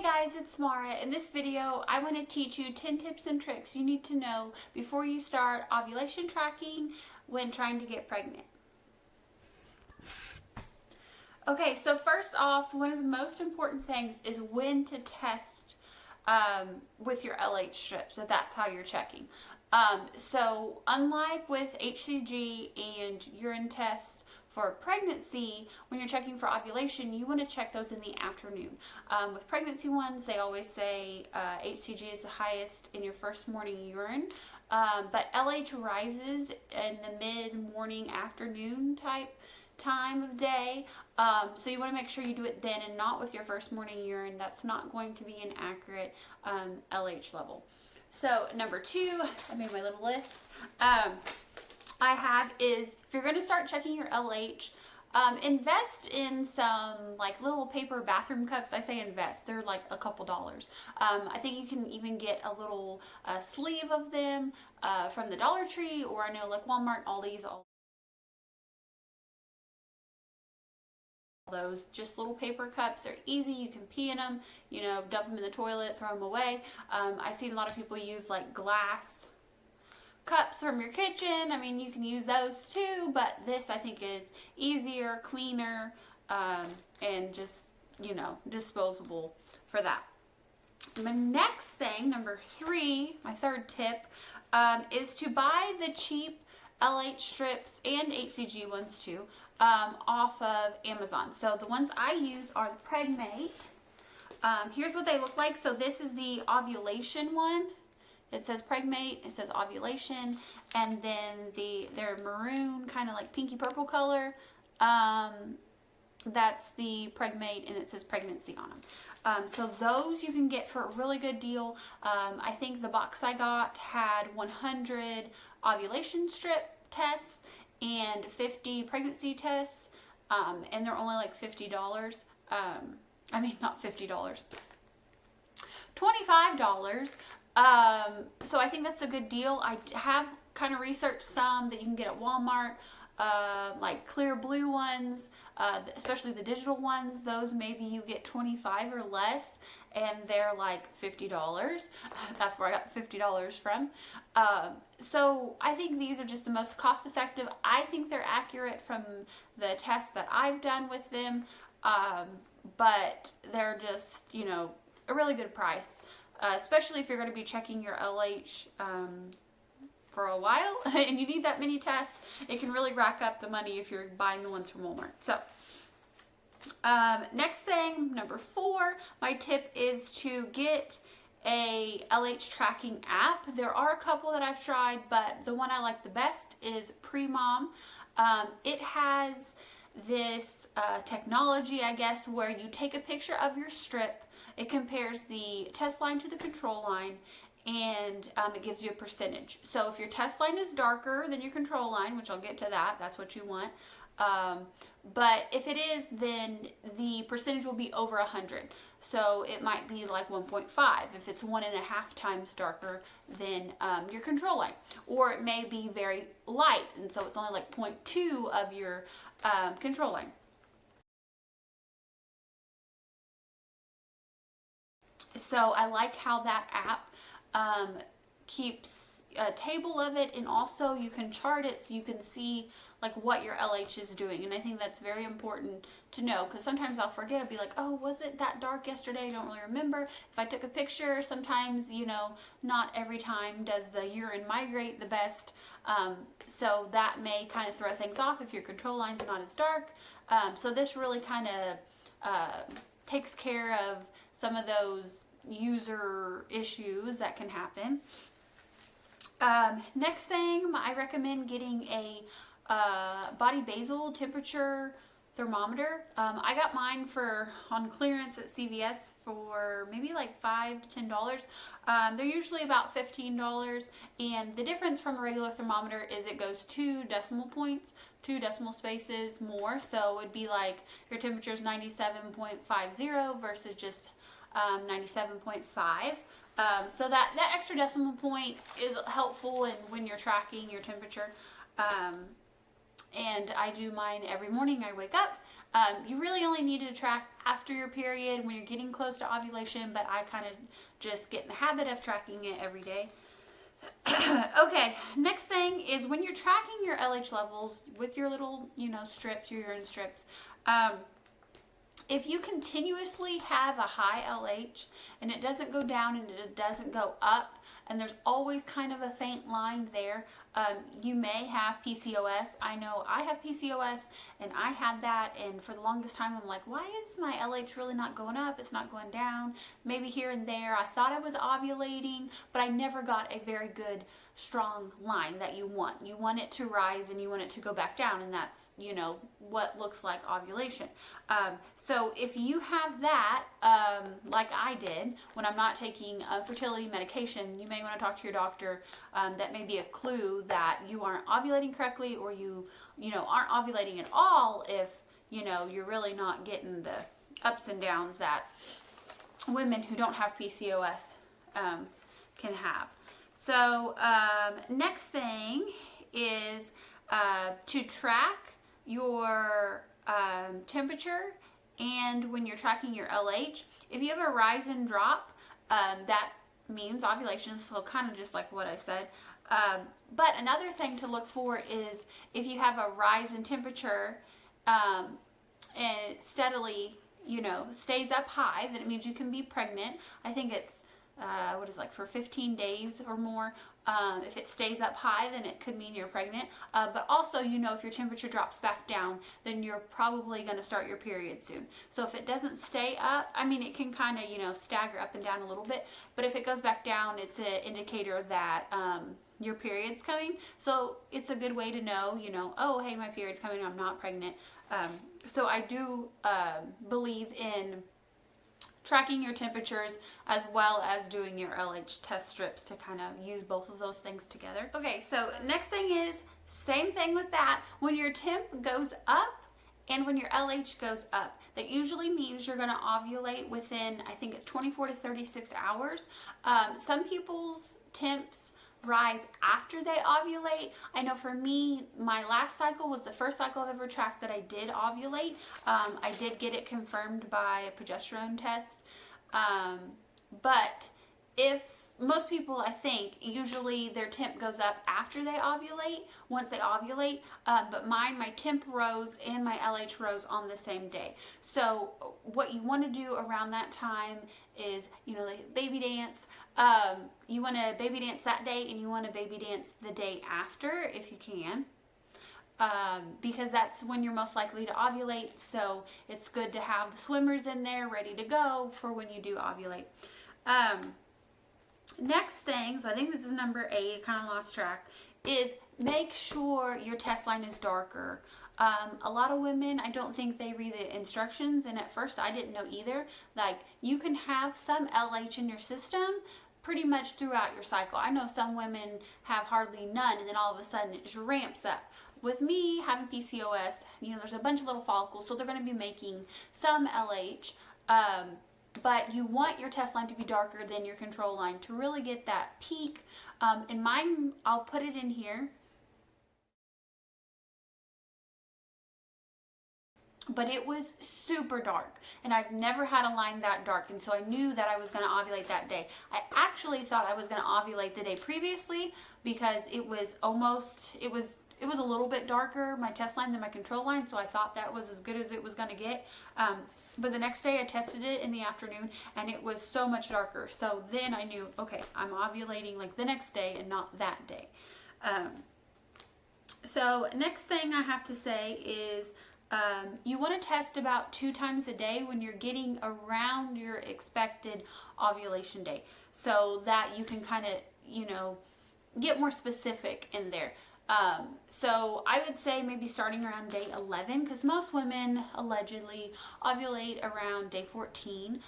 Hey guys, it's Maura. In this video, I want to teach you 10 tips and tricks you need to know before you start ovulation tracking when trying to get pregnant. Okay, so first off, one of the most important things is when to test with your LH strips, so that's how you're checking. So unlike with HCG and urine tests for pregnancy, when you're checking for ovulation, you want to check those in the afternoon. With pregnancy ones, they always say HCG is the highest in your first morning urine, but LH rises in the mid-morning afternoon type time of day, so you want to make sure you do it then and not with your first morning urine. That's not going to be an accurate LH level. So number two, I made my little list. I have is, if you're going to start checking your LH, invest in some like little paper bathroom cups. I say invest, they're like a couple dollars. I think you can even get a little sleeve of them from the Dollar Tree, or I know like Walmart, Aldi's, all those just little paper cups. They're easy, you can pee in them, you know, dump them in the toilet, throw them away. I've seen a lot of people use like glass cups from your kitchen. I mean, you can use those too, but this I think is easier, cleaner, and just, you know, disposable for that. The next thing, number three, my third tip, is to buy the cheap LH strips and HCG ones too, off of Amazon. So the ones I use are the Pregmate. Here's what they look like. So this is the ovulation one. It says Pregmate, it says ovulation, and then they're maroon, kind of like pinky purple color. That's the Pregmate, and it says pregnancy on them. So those you can get for a really good deal. I think the box I got had 100 ovulation strip tests and 50 pregnancy tests, and they're only like $50. I mean, not $50, $25. So I think that's a good deal. I have kind of researched some that you can get at Walmart, like clear blue ones, especially the digital ones. Those maybe you get 25 or less, and they're like $50. That's where I got $50 from. So I think these are just the most cost effective. I think they're accurate from the tests that I've done with them, but they're just, you know, a really good price. Especially if you're going to be checking your LH for a while and you need that many tests, it can really rack up the money if you're buying the ones from Walmart. So next thing, number four, my tip is to get a LH tracking app. There are a couple that I've tried, but the one I like the best is Premom. It has this technology, I guess, where you take a picture of your strip. It compares the test line to the control line, and it gives you a percentage. So if your test line is darker than your control line, which I'll get to that, that's what you want. But if it is, then the percentage will be over 100. So it might be like 1.5 if it's 1.5 times darker than your control line. Or it may be very light, and so it's only like 0.2 of your control line. So I like how that app keeps a table of it, and also you can chart it so you can see like what your LH is doing. And I think that's very important to know, because sometimes I'll forget. I'll be like, oh, was it that dark yesterday? I don't really remember. If I took a picture, sometimes, you know, not every time does the urine migrate the best. So that may kind of throw things off if your control line's not as dark. So this really kind of takes care of some of those user issues that can happen. Next thing, I recommend getting a body basal temperature thermometer. I got mine on clearance at CVS for maybe like $5 to $10. They're usually about $15, and the difference from a regular thermometer is it goes 2 decimal points, 2 decimal spaces more. So it would be like your temperature is 97.50 versus just 97.5. So that extra decimal point is helpful when you're tracking your temperature. And I do mine every morning. I wake up, You really only need to track after your period when you're getting close to ovulation, but I kind of just get in the habit of tracking it every day. Okay, next thing is when you're tracking your LH levels with your little, strips, your urine strips, if you continuously have a high LH and it doesn't go down and it doesn't go up, and there's always kind of a faint line there, you may have PCOS. I know I have PCOS, and I had that, and for the longest time I'm like, why is my LH really not going up? It's not going down. Maybe here and there I thought I was ovulating, but I never got a very good strong line that you want. You want it to rise and you want it to go back down, and that's, what looks like ovulation. So if you have that, like I did, when I'm not taking fertility medication, you may want to talk to your doctor. That may be a clue that you aren't ovulating correctly, or you aren't ovulating at all if, you're really not getting the ups and downs that women who don't have PCOS can have. So next thing is to track your temperature, and when you're tracking your LH, if you have a rise and drop, that means ovulation, so kind of just like what I said. But another thing to look for is if you have a rise in temperature and it steadily, stays up high, then it means you can be pregnant. I think it's for 15 days or more. If it stays up high, then it could mean you're pregnant. But also, if your temperature drops back down, then you're probably going to start your period soon. So if it doesn't stay up, it can kind of, stagger up and down a little bit. But if it goes back down, it's an indicator that your period's coming. So it's a good way to know, oh, hey, my period's coming, I'm not pregnant. So I do believe in tracking your temperatures as well as doing your LH test strips to kind of use both of those things together. Okay, so next thing is, same thing with that. When your temp goes up and when your LH goes up, that usually means you're going to ovulate within, I think it's 24 to 36 hours. Some people's temps rise after they ovulate. I know for me, my last cycle was the first cycle I've ever tracked that I did ovulate. I did get it confirmed by a progesterone test. But if most people, I think, usually their temp goes up after they ovulate, once they ovulate, but my temp rose and my LH rose on the same day. So what you want to do around that time is, like baby dance. You want to baby dance that day, and you want to baby dance the day after if you can. Because that's when you're most likely to ovulate, so it's good to have the swimmers in there ready to go for when you do ovulate. Next thing, so I think this is number 8, I kind of lost track, is make sure your test line is darker. A lot of women, I don't think they read the instructions, and at first I didn't know either. Like, you can have some LH in your system pretty much throughout your cycle. I know some women have hardly none, and then all of a sudden it just ramps up. With me having PCOS, there's a bunch of little follicles, so they're going to be making some LH. But you want your test line to be darker than your control line to really get that peak. And mine, I'll put it in here. But it was super dark, and I've never had a line that dark, and so I knew that I was going to ovulate that day. I actually thought I was going to ovulate the day previously because it was a little bit darker, my test line, than my control line, so I thought that was as good as it was going to get. But the next day I tested it in the afternoon, and it was so much darker. So then I knew, okay, I'm ovulating like the next day and not that day. So next thing I have to say is you want to test about 2 times a day when you're getting around your expected ovulation day, so that you can kind of, get more specific in there. So I would say maybe starting around day 11, because most women allegedly ovulate around day 14,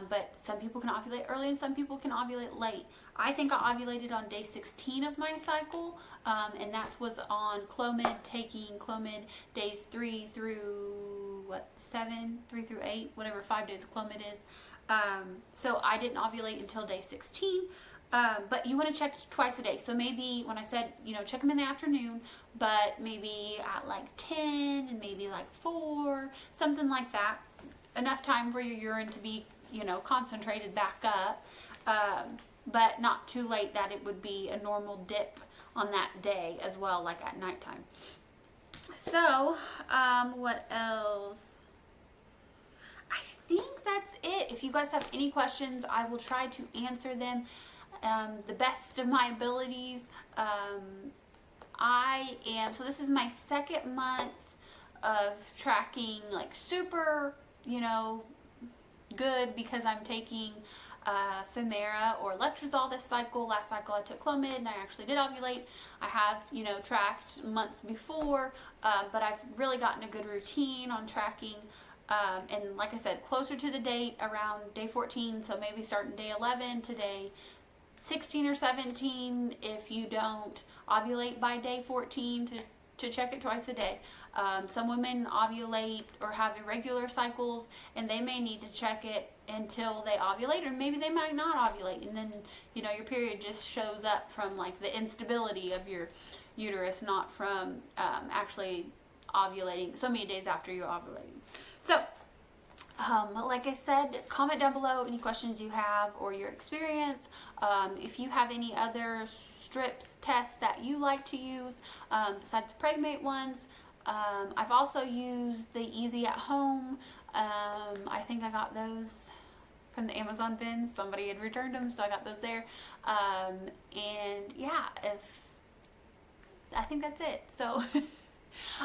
but some people can ovulate early and some people can ovulate late. I think I ovulated on day 16 of my cycle, and that was on Clomid, taking Clomid days 3 through 7, 3 through 8, whatever 5 days of Clomid is. So I didn't ovulate until day 16. But you want to check twice a day. So maybe when I said, check them in the afternoon, but maybe at like 10 and maybe like 4, something like that. Enough time for your urine to be, concentrated back up. But not too late that it would be a normal dip on that day as well, like at nighttime. So, what else? I think that's it. If you guys have any questions, I will try to answer them the best of my abilities. So this is my 2nd month of tracking, like super, good, because I'm taking Femera or letrozole this cycle. Last cycle I took Clomid and I actually did ovulate. I have, tracked months before, but I've really gotten a good routine on tracking. And like I said, closer to the date, around day 14, so maybe starting day 11 to day 16 or 17 if you don't ovulate by day 14 to check it twice a day. Some women ovulate or have irregular cycles and they may need to check it until they ovulate, or maybe they might not ovulate, and then your period just shows up from like the instability of your uterus, not from actually ovulating so many days after you're ovulating. So like I said, comment down below any questions you have or your experience. If you have any other strips tests that you like to use besides the Pregnate ones. I've also used the Easy at Home. I think I got those from the Amazon bins. Somebody had returned them, so I got those there. And yeah, I think that's it. So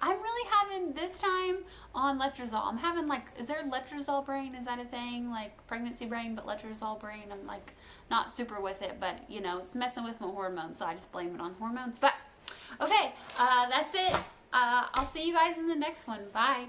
I'm really having this time on letrozole. I'm having is there letrozole brain? Is that a thing? Like pregnancy brain, but letrozole brain. I'm like not super with it, but it's messing with my hormones, so I just blame it on hormones. But okay, that's it. I'll see you guys in the next one. Bye.